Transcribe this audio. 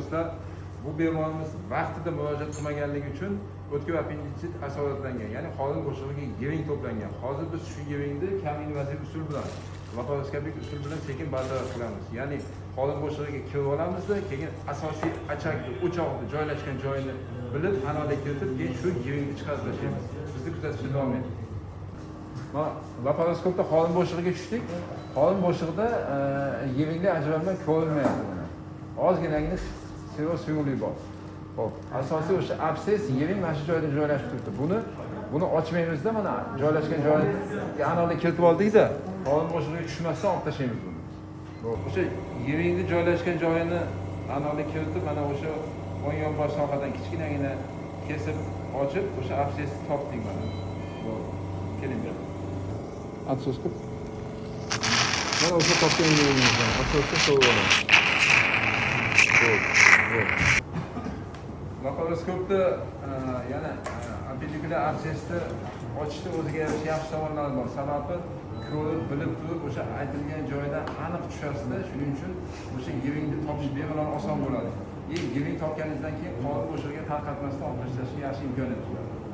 do'stlar, bu bemorimiz vaqtida murojaat qilmaganligi uchun o'tkir appenditsit asoratlangan, ya'ni qorin bo'shlig'iga yiring to'plangan. Hozir biz shu yiringni kam invaziv usul bilan, laparoskopik usul bilan sekin bartaraf qilamiz. Ya'ni qorin bo'shlig'iga kirib olamizda, keyin asosiy achakni, o'choqni joylashgan joyini bilib, analiz kiritib, keyin shu yiringni chiqarib tashlaymiz. Bizni kuzatishda davom eting. Mana laparoskopda qorin bo'shlig'iga tushdik. Qorin bo'shlig'ida yiringli ajralma ko'rinmayapti. Ozginagina suyuqlik bor. Xo'p, asosiy o'sha abses yiring mana shu joyda joylashib turibdi. Buni ochmaymizda, mana joylashgan joyiga analiz kiritib oldik-da, qorin bo'shlig'iga tushmasdan olib tashlaymiz buni. O'sha yiringni joylashgan joyini analiz kiritib, mana o'sha o'ng yonbosh sohadan kichkinagina kesib ochib, o'sha absesni topdik mana. Keling bu. Afsuski. Mana o'sha topgan yeringizdan afsuski so'rab olamiz. Laparoskopda yana appendikulyar absesni ochishda o'ziga yarasha yaxshi tomonlari bor. Sababi ko'rib, bilib turib o'sha aytilgan joyda aniq tushasizda, shuning uchun o'sha yiringni topish bemalol oson bo'ladi. Yiring topganingizdan keyin qorin bo'shlig'iga tarqatmasdan olib tashlashga yaxshi imkoniyat bo'ladi.